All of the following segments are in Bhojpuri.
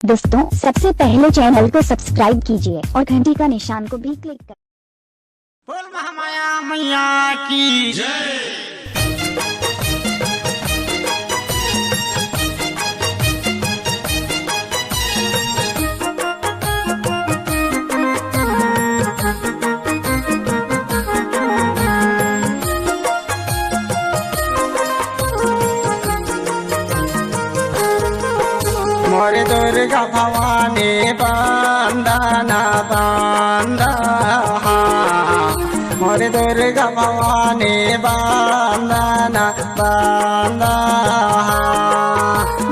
दोस्तों सबसे पहले चैनल को सब्सक्राइब कीजिए और घंटी का निशान को भी क्लिक करें। बोल महामाया मैया की जय। मोर दुर्गा भवानी बंदना बंदा, मोर दुर्गा भवानी बंदना बंदा।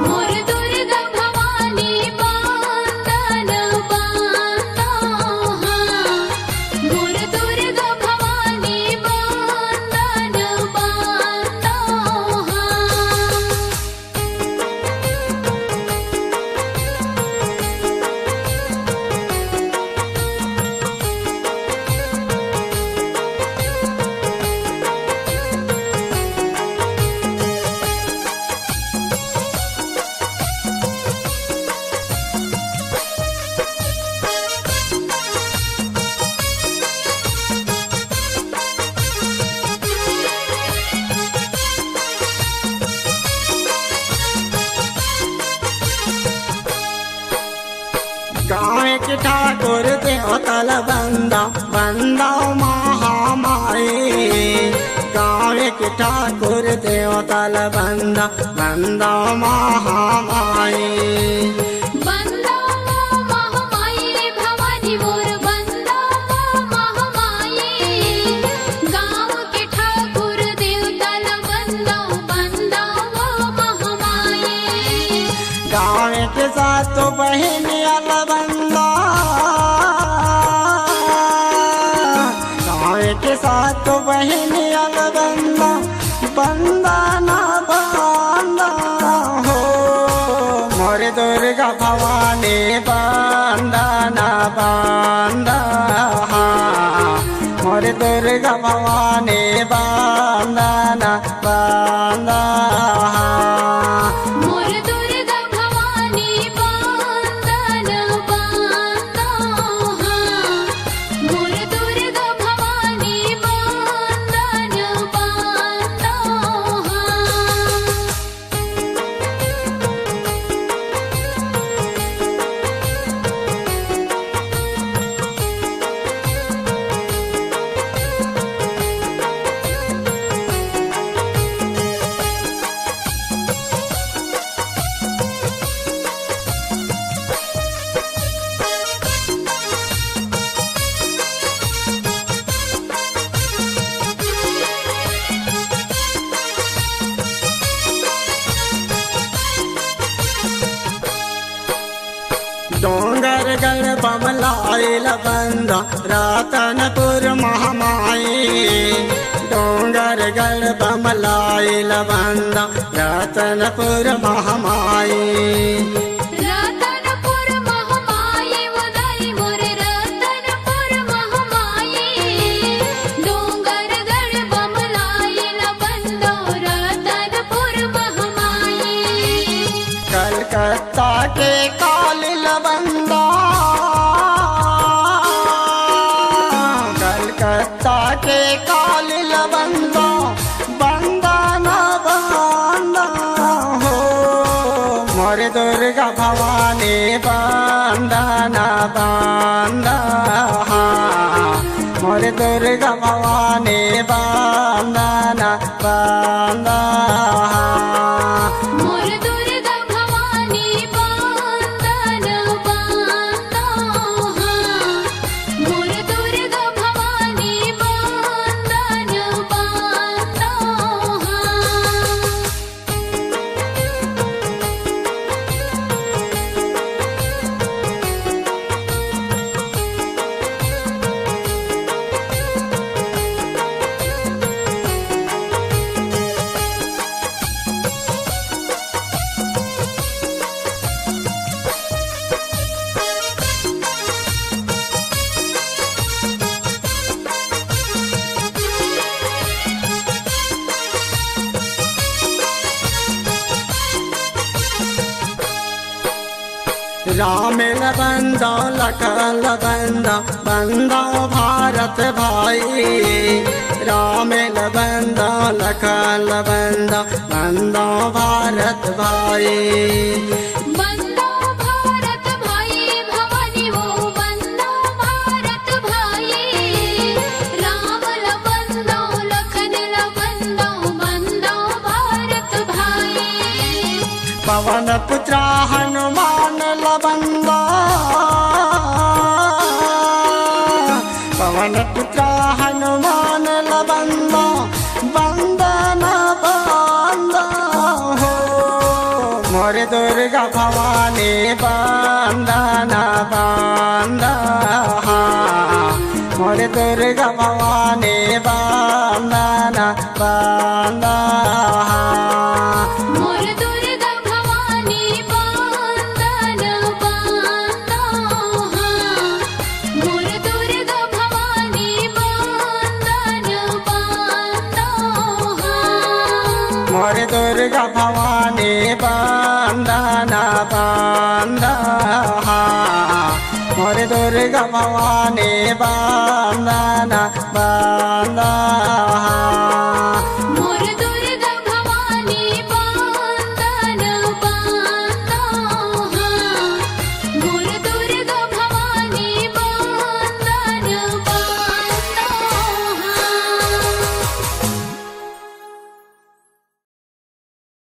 मोर दुर्गा भवानी बंदन बंदा, मोर दुर्गा भवानी बंदन बंदा। गाँव के ठाकुर देवतल बंदा बंदा महामाई, गाँव के ठाकुर देवतल बंदा बंदा महामाई। बंदा महामाई भवानी मोर बंदा महामाई, गाँव के ठाकुर देवतल बंदा बंदा महामाई। गाँव के साथ बहन अलबंदा, गाँव के साथ बहन अलबंदा बंदा ना बंदा हो। मोर दुर्गा भवानी बंदा ना बंदा, मोर दुर्गा भवानी बंदा ना बंदा। मोर दुर्गा भवानी बंदन बंदा, मोर दुर्गा भवानी बंदन बंदा। डोंगर गढ़ बमलाइल बंदा रतनपुर महामाई, डोंगर गढ़ बमलाइल बंदा रतनपुर महामाई। रतनपुर महामाई उदय मोर रतनपुर महामाई, डोंगर गढ़ बमलाइल बंदो रतनपुर महामाई। कलकत्ता के कालिल बंदा, कलकत्ता के कालिल बंदा बंदा ना बंदा हो। मोर दुर्गा भवानी बंदा ना बंदा, मोर दुर्गा भवानी बंदा ना बंदा। मोर दुर्गा भवानी बंदन बंदा, मोर दुर्गा भवानी बंदन बंदा। राम बंदो लखन बंदो बंदो भारत भाई राम बंदो लखन बंदो बंदो भारत भाई बंदो भारत भाई भवानी वो बंदो भारत भाई राम ल बंदो लखन ल बंदो बंदो भारत भाई पवन पुत्र हनुमान ल बंदो पवन पुत्र हनुमान ल बंदो बंदन बंदो हो मोर दुर्गा भवानी बंदन बंदो मोर दुर्गा भवानी बंदन बंदो मोर दुर्गा भवानी बंदन बंदो मोर दुर्गा भवानी बंदन बंदो मोर दुर्गा भवानी बंदन बंदो मोर दुर्गा भवानी बंदन बंदो